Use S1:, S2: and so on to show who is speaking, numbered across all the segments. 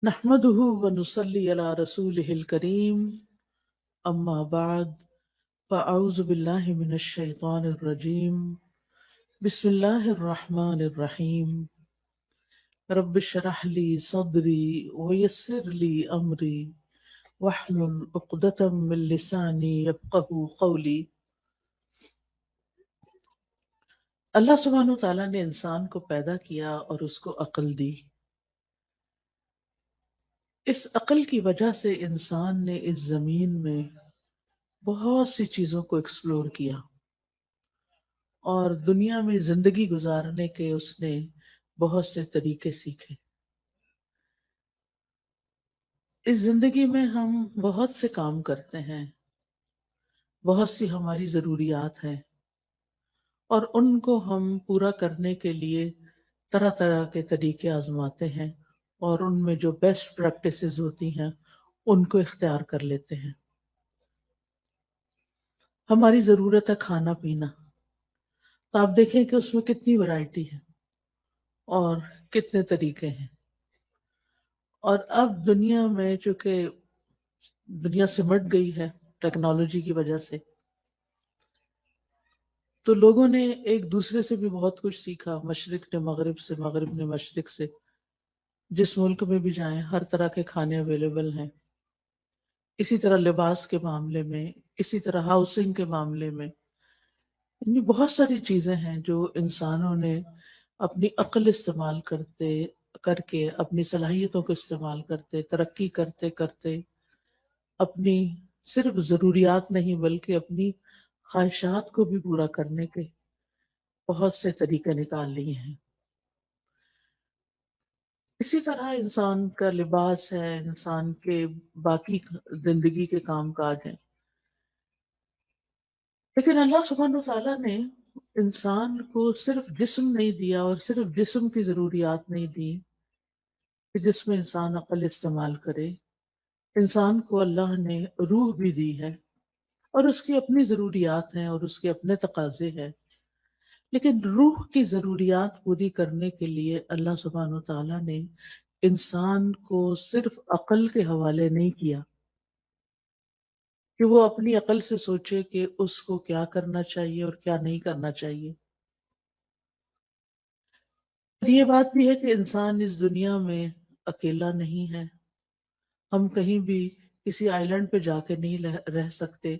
S1: نحمده ونصلي على رسوله الكريم أما بعد فأعوذ بالله من الشيطان الرجيم بسم الله الرحمن الرحيم رب اشرح لي صدري ويسر لي أمري واحلل عقدة من لساني يفقهوا قولي۔ اللہ سبحانہ وتعالیٰ نے انسان کو پیدا کیا اور اس کو عقل دی۔ اس عقل کی وجہ سے انسان نے اس زمین میں بہت سی چیزوں کو ایکسپلور کیا اور دنیا میں زندگی گزارنے کے اس نے بہت سے طریقے سیکھے۔ اس زندگی میں ہم بہت سے کام کرتے ہیں، بہت سی ہماری ضروریات ہیں اور ان کو ہم پورا کرنے کے لیے طرح طرح کے طریقے آزماتے ہیں اور ان میں جو بیسٹ پریکٹسز ہوتی ہیں ان کو اختیار کر لیتے ہیں۔ ہماری ضرورت ہے کھانا پینا، تو آپ دیکھیں کہ اس میں کتنی ورائٹی ہے اور کتنے طریقے ہیں۔ اور اب دنیا میں چونکہ دنیا سمٹ گئی ہے ٹیکنالوجی کی وجہ سے، تو لوگوں نے ایک دوسرے سے بھی بہت کچھ سیکھا، مشرق نے مغرب سے، مغرب نے مشرق سے۔ جس ملک میں بھی جائیں ہر طرح کے کھانے اویلیبل ہیں، اسی طرح لباس کے معاملے میں، اسی طرح ہاؤسنگ کے معاملے میں، یعنی بہت ساری چیزیں ہیں جو انسانوں نے اپنی عقل استعمال کر کے، اپنی صلاحیتوں کو استعمال کرتے، ترقی کرتے کرتے اپنی صرف ضروریات نہیں بلکہ اپنی خواہشات کو بھی پورا کرنے کے بہت سے طریقے نکال لیے ہیں۔ اسی طرح انسان کا لباس ہے، انسان کے باقی زندگی کے کام کاج ہیں، لیکن اللہ سبحانہ وتعالیٰ نے انسان کو صرف جسم نہیں دیا اور صرف جسم کی ضروریات نہیں دی کہ جس میں انسان عقل استعمال کرے۔ انسان کو اللہ نے روح بھی دی ہے اور اس کی اپنی ضروریات ہیں اور اس کے اپنے تقاضے ہیں، لیکن روح کی ضروریات پوری کرنے کے لیے اللہ سبحانہ وتعالیٰ نے انسان کو صرف عقل کے حوالے نہیں کیا کہ وہ اپنی عقل سے سوچے کہ اس کو کیا کرنا چاہیے اور کیا نہیں کرنا چاہیے۔ یہ بات بھی ہے کہ انسان اس دنیا میں اکیلا نہیں ہے، ہم کہیں بھی کسی آئی لینڈ پہ جا کے نہیں رہ سکتے،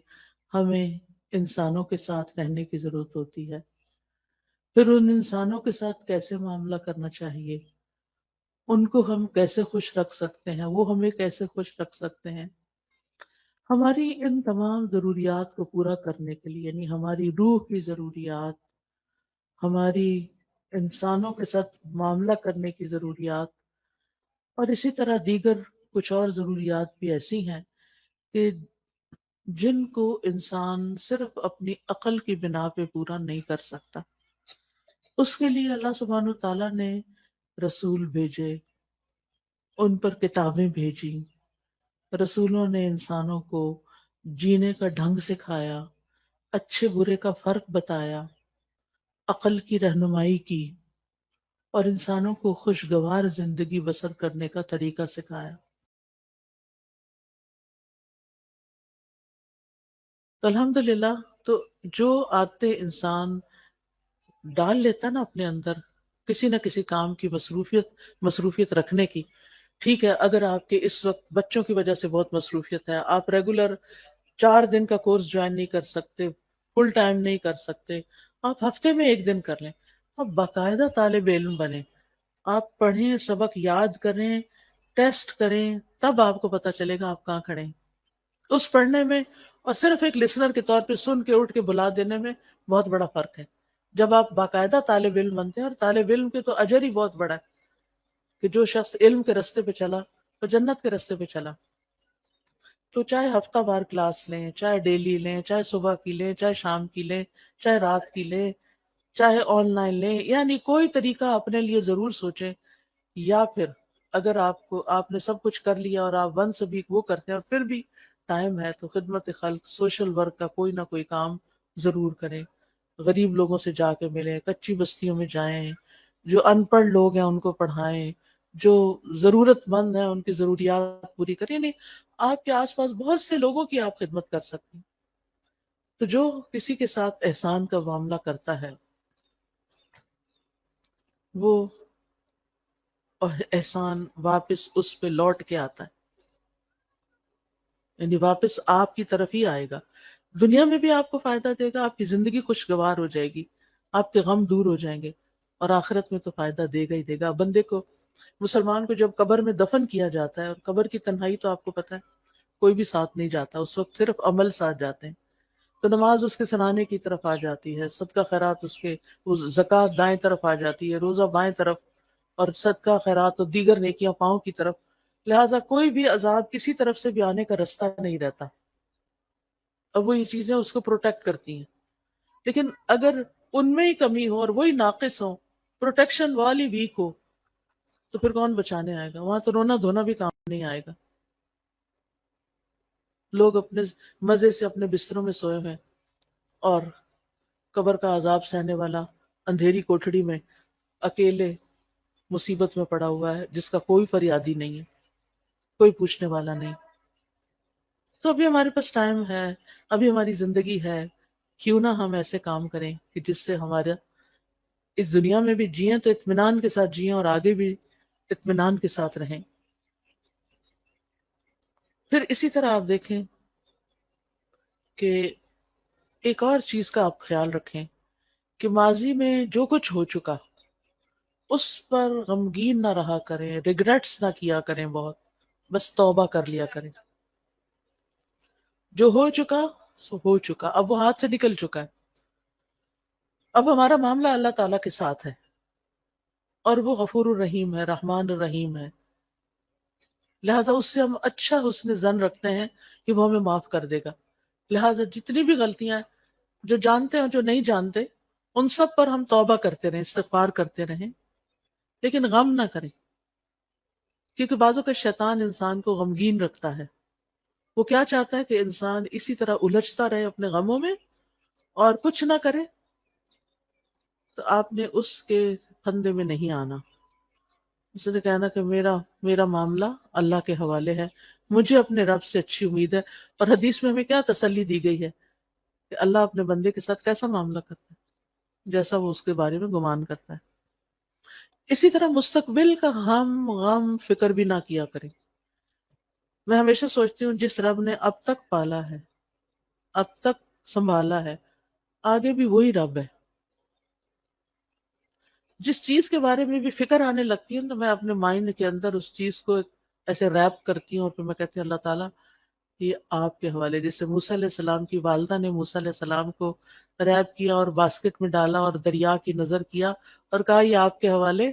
S1: ہمیں انسانوں کے ساتھ رہنے کی ضرورت ہوتی ہے۔ پھر ان انسانوں کے ساتھ کیسے معاملہ کرنا چاہیے، ان کو ہم کیسے خوش رکھ سکتے ہیں، وہ ہمیں کیسے خوش رکھ سکتے ہیں۔ ہماری ان تمام ضروریات کو پورا کرنے کے لیے، یعنی ہماری روح کی ضروریات، ہماری انسانوں کے ساتھ معاملہ کرنے کی ضروریات، اور اسی طرح دیگر کچھ اور ضروریات بھی ایسی ہیں کہ جن کو انسان صرف اپنی عقل کی بنا پہ پورا نہیں کر سکتا۔ اس کے لیے اللہ سبحانہ تعالیٰ نے رسول بھیجے، ان پر کتابیں بھیجی، رسولوں نے انسانوں کو جینے کا ڈھنگ سکھایا، اچھے برے کا فرق بتایا، عقل کی رہنمائی کی اور انسانوں کو خوشگوار زندگی بسر کرنے کا طریقہ سکھایا۔ تو الحمدللہ، تو جو عادتیں انسان ڈال لیتا نا اپنے اندر، کسی نہ کسی کام کی مصروفیت رکھنے کی، ٹھیک ہے اگر آپ کے اس وقت بچوں کی وجہ سے بہت مصروفیت ہے، آپ ریگولر 4 دن کا کورس جوائن نہیں کر سکتے، فل ٹائم نہیں کر سکتے، آپ ہفتے میں 1 دن کر لیں، آپ باقاعدہ طالب علم بنیں، آپ پڑھیں، سبق یاد کریں، ٹیسٹ کریں، تب آپ کو پتا چلے گا آپ کہاں کھڑے ہیں۔ اس پڑھنے میں اور صرف ایک لسنر کے طور پہ سن کے اٹھ کے بلا دینے میں بہت بڑا فرق ہے۔ جب آپ باقاعدہ طالب علم بنتے ہیں، اور طالب علم کے تو اجر ہی بہت بڑا ہے کہ جو شخص علم کے راستے پہ چلا وہ جنت کے راستے پہ چلا۔ تو چاہے ہفتہ وار کلاس لیں، چاہے ڈیلی لیں، چاہے صبح کی لیں، چاہے شام کی لیں، چاہے رات کی لیں، چاہے آن لائن لیں، یعنی کوئی طریقہ اپنے لیے ضرور سوچیں۔ یا پھر اگر آپ نے سب کچھ کر لیا اور آپ ون سے بھی وہ کرتے ہیں اور پھر بھی ٹائم ہے تو خدمت خلق، سوشل ورک کا کوئی نہ کوئی کام ضرور کریں، غریب لوگوں سے جا کے ملیں، کچی بستیوں میں جائیں، جو ان پڑھ لوگ ہیں ان کو پڑھائیں، جو ضرورت مند ہیں ان کی ضروریات پوری کریں. یعنی آپ کے آس پاس بہت سے لوگوں کی آپ خدمت کر سکتے ہیں. تو جو کسی کے ساتھ احسان کا معاملہ کرتا ہے وہ احسان واپس اس پہ لوٹ کے آتا ہے، یعنی واپس آپ کی طرف ہی آئے گا. دنیا میں بھی آپ کو فائدہ دے گا، آپ کی زندگی خوشگوار ہو جائے گی، آپ کے غم دور ہو جائیں گے، اور آخرت میں تو فائدہ دے گا ہی دے گا. بندے کو، مسلمان کو جب قبر میں دفن کیا جاتا ہے، اور قبر کی تنہائی تو آپ کو پتہ ہے کوئی بھی ساتھ نہیں جاتا، اس وقت صرف عمل ساتھ جاتے ہیں. تو نماز اس کے سرانے کی طرف آ جاتی ہے، صدقہ خیرات اس کے، زکوٰۃ دائیں طرف آ جاتی ہے، روزہ بائیں طرف، اور صدقہ خیرات اور دیگر نیکیاں پاؤں کی طرف. لہٰذا کوئی بھی عذاب کسی طرف سے بھی آنے کا رستہ نہیں رہتا، اور وہ یہ چیزیں اس کو پروٹیکٹ کرتی ہیں. لیکن اگر ان میں ہی کمی ہو اور وہی ناقص ہو، پروٹیکشن والی ویک ہو، تو پھر کون بچانے آئے گا؟ وہاں تو رونا دھونا بھی کام نہیں آئے گا. لوگ اپنے مزے سے اپنے بستروں میں سوئے ہوئے، اور قبر کا عذاب سہنے والا اندھیری کوٹھڑی میں اکیلے مصیبت میں پڑا ہوا ہے، جس کا کوئی فریادی نہیں ہے، کوئی پوچھنے والا نہیں. تو ابھی ہمارے پاس ٹائم ہے، ابھی ہماری زندگی ہے، کیوں نہ ہم ایسے کام کریں کہ جس سے ہمارا اس دنیا میں بھی جئیں تو اطمینان کے ساتھ جئیں، اور آگے بھی اطمینان کے ساتھ رہیں. پھر اسی طرح آپ دیکھیں کہ ایک اور چیز کا آپ خیال رکھیں کہ ماضی میں جو کچھ ہو چکا اس پر غمگین نہ رہا کریں، ریگریٹس نہ کیا کریں بہت، بس توبہ کر لیا کریں. جو ہو چکا سو ہو چکا، اب وہ ہاتھ سے نکل چکا ہے. اب ہمارا معاملہ اللہ تعالیٰ کے ساتھ ہے، اور وہ غفور الرحیم ہے، رحمان الرحیم ہے. لہٰذا اس سے ہم اچھا حسن ظن رکھتے ہیں کہ وہ ہمیں معاف کر دے گا. لہٰذا جتنی بھی غلطیاں ہیں، جو جانتے ہیں جو نہیں جانتے، ان سب پر ہم توبہ کرتے رہیں، استغفار کرتے رہیں، لیکن غم نہ کریں. کیونکہ بعضوں کا شیطان انسان کو غمگین رکھتا ہے. وہ کیا چاہتا ہے کہ انسان اسی طرح الجھتا رہے اپنے غموں میں اور کچھ نہ کرے. تو آپ نے اس کے پھندے میں نہیں آنا. اس نے کہنا کہ میرا معاملہ اللہ کے حوالے ہے، مجھے اپنے رب سے اچھی امید ہے. اور حدیث میں ہمیں کیا تسلی دی گئی ہے کہ اللہ اپنے بندے کے ساتھ کیسا معاملہ کرتا ہے، جیسا وہ اس کے بارے میں گمان کرتا ہے. اسی طرح مستقبل کا ہم غم فکر بھی نہ کیا کریں. میں ہمیشہ سوچتی ہوں جس رب نے اب تک پالا ہے، اب تک سنبھالا ہے، آگے بھی وہی رب ہے. جس چیز کے بارے میں بھی فکر آنے لگتی ہے تو میں اپنے مائنڈ کے اندر اس چیز کو ایسے ریپ کرتی ہوں، اور پھر میں کہتی ہوں اللہ تعالیٰ یہ آپ کے حوالے. جیسے موسیٰ علیہ السلام کی والدہ نے موسیٰ علیہ السلام کو ریپ کیا اور باسکٹ میں ڈالا اور دریا کی نظر کیا اور کہا یہ آپ کے حوالے.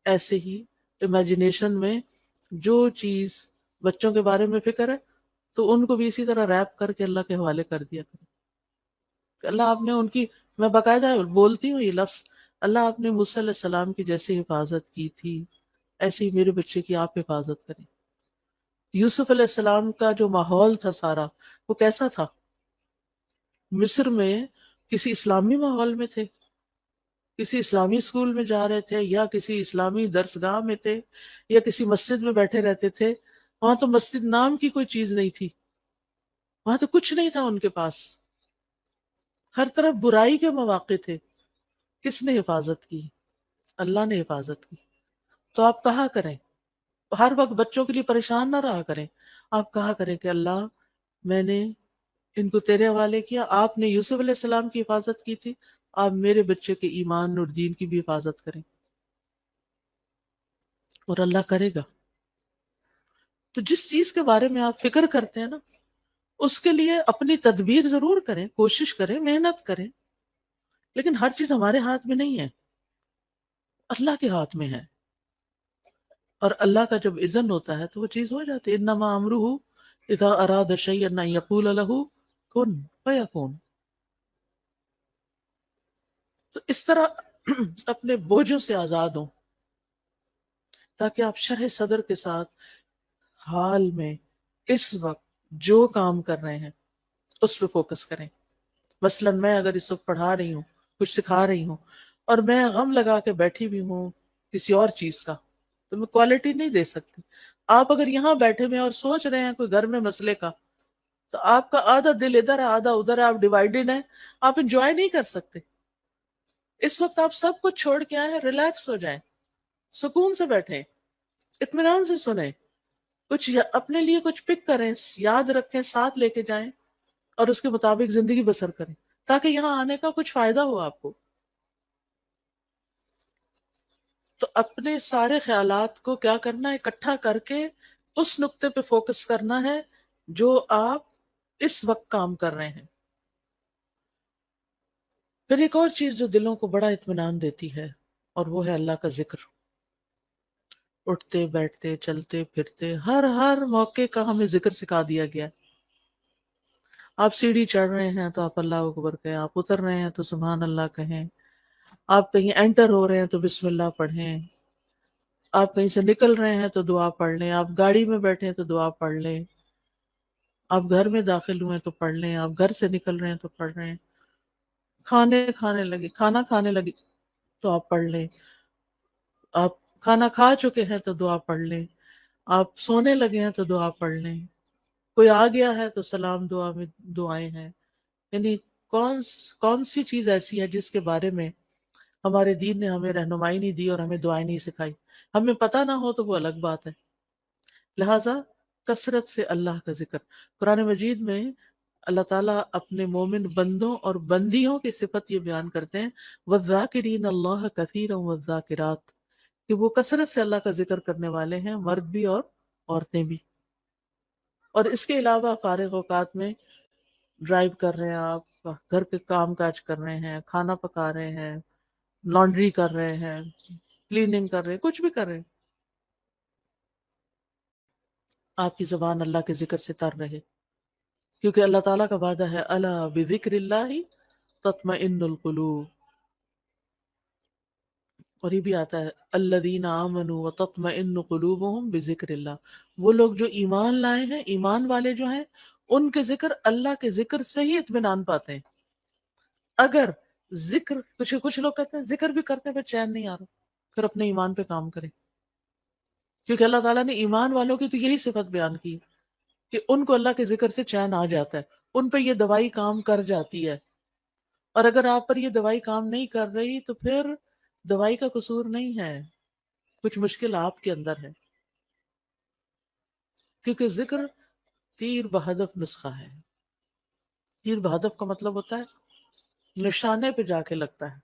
S1: ایسے ہی امیجنیشن میں جو چیز بچوں کے بارے میں فکر ہے تو ان کو بھی اسی طرح ریپ کر کے اللہ کے حوالے کر دیا کریں. اللہ آپ نے ان کی، میں باقاعدہ بولتی ہوں یہ لفظ، اللہ آپ نے موسیٰ علیہ السلام کی جیسی حفاظت کی تھی ایسی ہی میرے بچے کی آپ حفاظت کریں. یوسف علیہ السلام کا جو ماحول تھا سارا، وہ کیسا تھا؟ مصر میں کسی اسلامی ماحول میں تھے، کسی اسلامی اسکول میں جا رہے تھے، یا کسی اسلامی درسگاہ میں تھے، یا کسی مسجد میں بیٹھے رہتے تھے؟ وہاں تو مسجد نام کی کوئی چیز نہیں تھی، وہاں تو کچھ نہیں تھا ان کے پاس، ہر طرف برائی کے مواقع تھے. کس نے حفاظت کی؟ اللہ نے حفاظت کی. تو آپ کہا کریں، ہر وقت بچوں کے لیے پریشان نہ رہا کریں. آپ کہا کریں کہ اللہ میں نے ان کو تیرے حوالے کیا، آپ نے یوسف علیہ السلام کی حفاظت کی تھی، آپ میرے بچے کے ایمان اور دین کی بھی حفاظت کریں. اور اللہ کرے گا. تو جس چیز کے بارے میں آپ فکر کرتے ہیں نا، اس کے لیے اپنی تدبیر ضرور کریں، کوشش کریں، محنت کریں، لیکن ہر چیز ہمارے ہاتھ میں نہیں ہے، اللہ کے ہاتھ میں ہے. اور اللہ کا جب اذن ہوتا ہے تو وہ چیز ہو جاتی ہے. انما امرہ اذا اراد شیئا ان یقول له کن فیکون. تو اس طرح اپنے بوجھوں سے آزاد ہوں، تاکہ آپ شرح صدر کے ساتھ حال میں اس وقت جو کام کر رہے ہیں اس پہ فوکس کریں. مثلا میں اگر اس وقت پڑھا رہی ہوں، کچھ سکھا رہی ہوں، اور میں غم لگا کے بیٹھی بھی ہوں کسی اور چیز کا، تو میں کوالٹی نہیں دے سکتی. آپ اگر یہاں بیٹھے ہوئے ہیں اور سوچ رہے ہیں کوئی گھر میں مسئلے کا، تو آپ کا آدھا دل ادھر ہے آدھا ادھر ہے، آپ ڈیوائڈڈ ہیں، آپ انجوائے نہیں کر سکتے. اس وقت آپ سب کچھ چھوڑ کے آئے ہیں، ریلیکس ہو جائیں، سکون سے بیٹھیں، اطمینان سے سنیں، کچھ اپنے لیے کچھ پک کریں، یاد رکھیں، ساتھ لے کے جائیں اور اس کے مطابق زندگی بسر کریں تاکہ یہاں آنے کا کچھ فائدہ ہو آپ کو. تو اپنے سارے خیالات کو کیا کرنا ہے، اکٹھا کر کے اس نقطے پہ فوکس کرنا ہے جو آپ اس وقت کام کر رہے ہیں. پھر ایک اور چیز جو دلوں کو بڑا اطمینان دیتی ہے، اور وہ ہے اللہ کا ذکر. اٹھتے بیٹھتے چلتے پھرتے ہر ہر موقع کا ہمیں ذکر سکھا دیا گیا. آپ سیڑھی چڑھ رہے ہیں تو آپ اللہ اکبر کہیں، آپ اتر رہے ہیں تو سبحان اللہ کہیں، آپ کہیں انٹر ہو رہے ہیں تو بسم اللہ پڑھیں، آپ کہیں سے نکل رہے ہیں تو دعا پڑھ لیں، آپ گاڑی میں بیٹھے ہیں تو دعا پڑھ لیں، آپ گھر میں داخل ہوئے تو پڑھ لیں، آپ گھر سے نکل رہے ہیں تو پڑھ رہے ہیں، کھانا کھانے لگے تو آپ پڑھ لیں، آپ کھانا کھا چکے ہیں تو دعا پڑھ لیں، آپ سونے لگے ہیں تو دعا پڑھ لیں، کوئی آ گیا ہے تو سلام دعا میں دعائیں ہیں. یعنی کون کون سی چیز ایسی ہے جس کے بارے میں ہمارے دین نے ہمیں رہنمائی نہیں دی اور ہمیں دعائیں نہیں سکھائی. ہمیں پتہ نہ ہو تو وہ الگ بات ہے. لہٰذا کثرت سے اللہ کا ذکر. قرآن مجید میں اللہ تعالیٰ اپنے مومن بندوں اور بندیوں کی صفت یہ بیان کرتے ہیں، وَالذَّاكِرِينَ اللَّهَ كَثِيرًا وَالذَّاكِرَاتِ، کہ وہ کثرت سے اللہ کا ذکر کرنے والے ہیں، مرد بھی اور عورتیں بھی. اور اس کے علاوہ فارغ اوقات میں ڈرائیو کر رہے ہیں، آپ گھر کے کام کاج کر رہے ہیں، کھانا پکا رہے ہیں، لانڈری کر رہے ہیں، کلیننگ کر رہے ہیں، کچھ بھی کر رہے ہیں، آپ کی زبان اللہ کے ذکر سے تر رہے. کیونکہ اللہ تعالیٰ کا وعدہ ہے، الا بذکر اللہ تطمئن القلوب. اور یہ بھی آتا ہے، الذین آمنوا وتطمئن قلوبہم بذکر اللہ. وہ لوگ جو ایمان لائے ہیں، ایمان والے جو ہیں، ان کے ذکر اللہ کے ذکر سے ہی اطمینان پاتے ہیں. اگر ذکر کچھ لوگ کہتے ہیں ذکر بھی کرتے ہیں پھر چین نہیں آ رہا، پھر اپنے ایمان پہ کام کریں. کیونکہ اللہ تعالیٰ نے ایمان والوں کی تو یہی صفت بیان کی کہ ان کو اللہ کے ذکر سے چین آ جاتا ہے، ان پہ یہ دوائی کام کر جاتی ہے. اور اگر آپ پر یہ دوائی کام نہیں کر رہی تو پھر دوائی کا قصور نہیں ہے، کچھ مشکل آپ کے اندر ہے. کیونکہ ذکر تیر بہدف نسخہ ہے. تیر بہدف کا مطلب ہوتا ہے نشانے پہ جا کے لگتا ہے.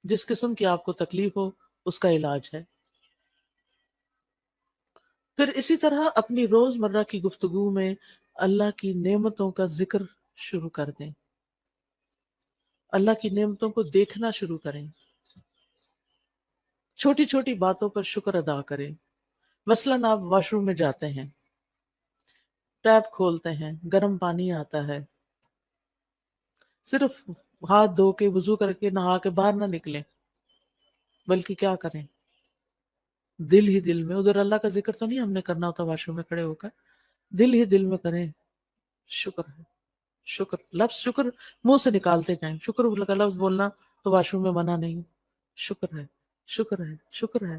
S1: جس قسم کی آپ کو تکلیف ہو اس کا علاج ہے. پھر اسی طرح اپنی روز مرہ کی گفتگو میں اللہ کی نعمتوں کا ذکر شروع کر دیں، اللہ کی نعمتوں کو دیکھنا شروع کریں، چھوٹی چھوٹی باتوں پر شکر ادا کریں. مثلاً آپ واش روم میں جاتے ہیں، ٹیپ کھولتے ہیں، گرم پانی آتا ہے، صرف ہاتھ دھو کے وضو کر کے نہا کے باہر نہ نکلیں، بلکہ کیا کریں، دل ہی دل میں، ادھر اللہ کا ذکر تو نہیں ہم نے کرنا ہوتا واش روم میں کھڑے ہو کر، دل ہی دل میں کریں، شکر ہے، شکر. لفظ شکر منہ سے نکالتے جائیں، شکر کا لفظ بولنا تو واش روم میں منع نہیں. شکر ہے، شکر ہے، شکر ہے.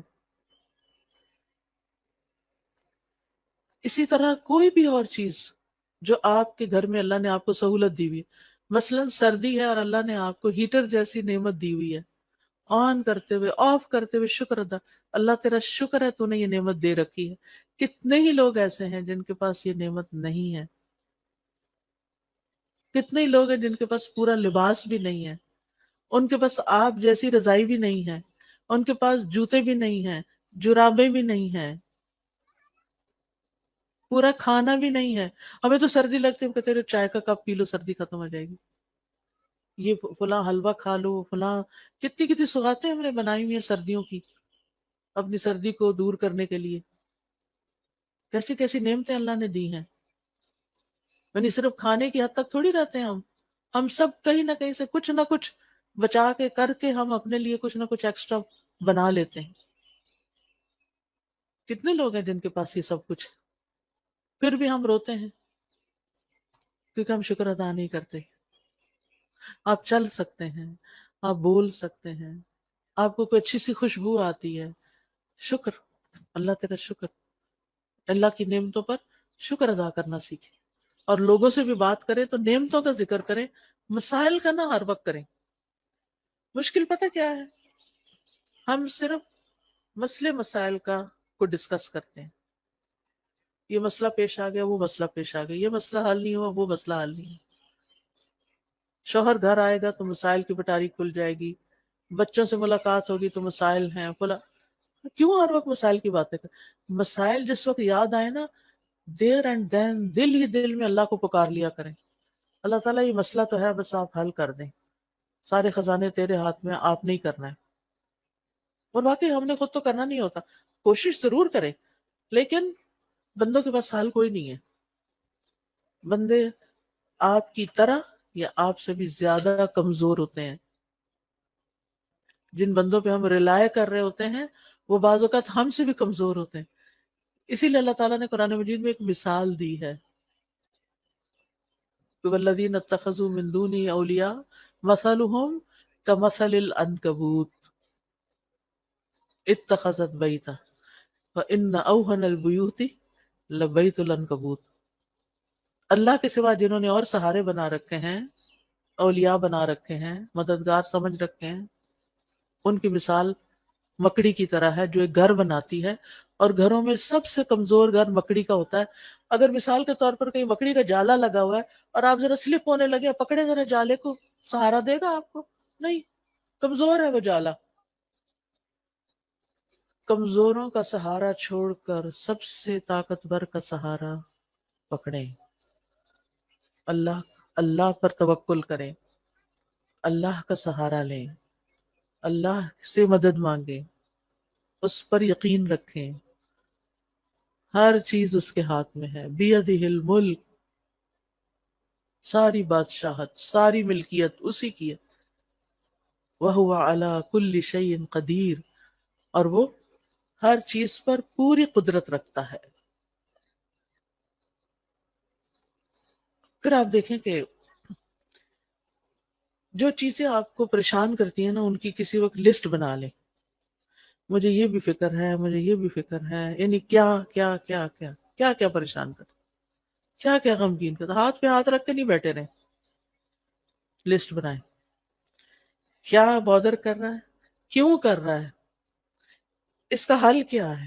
S1: اسی طرح کوئی بھی اور چیز جو آپ کے گھر میں اللہ نے آپ کو سہولت دی ہوئی ہے، مثلاً سردی ہے اور اللہ نے آپ کو ہیٹر جیسی نعمت دی ہوئی ہے، آن کرتے ہوئے آف کرتے ہوئے شکر ادا. اللہ تیرا شکر ہے تو نے یہ نعمت دے رکھی ہے. کتنے ہی لوگ ایسے ہیں جن کے پاس یہ نعمت نہیں ہے، کتنے ہی لوگ ہیں جن کے پاس پورا لباس بھی نہیں ہے، ان کے پاس آپ جیسی رضائی بھی نہیں ہے، ان کے پاس جوتے بھی نہیں ہیں، جرابیں بھی نہیں ہیں، پورا کھانا بھی نہیں ہے. ہمیں تو سردی لگتی ہے، کہتے ہیں چائے کا کپ پی لو سردی ختم ہو جائے گی، یہ فلاں حلوہ کھا لو، فلاں کتنی کتنی سوغاتیں ہم نے بنائی ہوئی ہیں سردیوں کی، اپنی سردی کو دور کرنے کے لیے. کیسی کیسی نعمتیں اللہ نے دی ہیں. یعنی صرف کھانے کی حد تک تھوڑی رہتے ہیں ہم سب کہیں نہ کہیں سے کچھ نہ کچھ بچا کے کر کے ہم اپنے لیے کچھ نہ کچھ ایکسٹرا بنا لیتے ہیں. کتنے لوگ ہیں جن کے پاس یہ سب کچھ، پھر بھی ہم روتے ہیں کیونکہ ہم شکر ادا نہیں کرتے. آپ چل سکتے ہیں، آپ بول سکتے ہیں، آپ کو کوئی اچھی سی خوشبو آتی ہے، شکر، اللہ تیرا شکر، اللہ کی نعمتوں پر شکر ادا کرنا سیکھیں، اور لوگوں سے بھی بات کریں تو نعمتوں کا ذکر کریں، مسائل کا نہ ہر وقت کریں۔ مشکل پتہ کیا ہے؟ ہم صرف مسئلے مسائل کا کو ڈسکس کرتے ہیں، یہ مسئلہ پیش آ گیا، وہ مسئلہ پیش آ گیا، یہ مسئلہ حل نہیں ہوا، وہ مسئلہ حل نہیں ہوا۔ شوہر گھر آئے گا تو مسائل کی پٹاری کھل جائے گی، بچوں سے ملاقات ہوگی تو مسائل ہیں فلا، کیوں ہر وقت مسائل کی باتیں کر؟ مسائل جس وقت یاد آئے نا، دیر اینڈ دین دل ہی دل میں اللہ کو پکار لیا کریں، اللہ تعالیٰ یہ مسئلہ تو ہے، بس آپ حل کر دیں، سارے خزانے تیرے ہاتھ میں، آپ نہیں کرنا ہے۔ اور واقعی ہم نے خود تو کرنا نہیں ہوتا، کوشش ضرور کریں، لیکن بندوں کے پاس حل کوئی نہیں ہے۔ بندے آپ کی طرح یا آپ سے بھی زیادہ کمزور ہوتے ہیں۔ جن بندوں پہ ہم ریلائے کر رہے ہوتے ہیں وہ بعض اوقات ہم سے بھی کمزور ہوتے ہیں، اسی لیے اللہ تعالیٰ نے قرآن مجید میں ایک مثال دی ہے، والذین اتخذوا من دونی اولیاء مثلهم کمثل العنکبوت اتخذت بیتا وان اوہن البیوت لبیت العنکبوت۔ اللہ کے سوا جنہوں نے اور سہارے بنا رکھے ہیں، اولیاء بنا رکھے ہیں، مددگار سمجھ رکھے ہیں، ان کی مثال مکڑی کی طرح ہے جو ایک گھر بناتی ہے، اور گھروں میں سب سے کمزور گھر مکڑی کا ہوتا ہے۔ اگر مثال کے طور پر کہیں مکڑی کا جالا لگا ہوا ہے اور آپ ذرا سلپ ہونے لگے، پکڑے ذرا جالے کو، سہارا دے گا آپ کو؟ نہیں، کمزور ہے وہ جالا۔ کمزوروں کا سہارا چھوڑ کر سب سے طاقتور کا سہارا پکڑیں، اللہ اللہ پر توکل کریں، اللہ کا سہارا لیں، اللہ سے مدد مانگیں، اس پر یقین رکھیں، ہر چیز اس کے ہاتھ میں ہے، بیدہ الملک، ساری بادشاہت، ساری ملکیت اسی کی ہے، وہو علی کل شیء قدیر، اور وہ ہر چیز پر پوری قدرت رکھتا ہے۔ پھر آپ دیکھیں کہ جو چیزیں آپ کو پریشان کرتی ہیں نا، ان کی کسی وقت لسٹ بنا لیں، مجھے یہ بھی فکر ہے، مجھے یہ بھی فکر ہے، یعنی کیا کیا کیا کیا کیا کیا پریشان کرتا، کیا کیا غمگین کرتا، ہاتھ پہ ہاتھ رکھ کے نہیں بیٹھے رہیں، لسٹ بنائیں، کیا بودر کر رہا ہے، کیوں کر رہا ہے، اس کا حل کیا ہے۔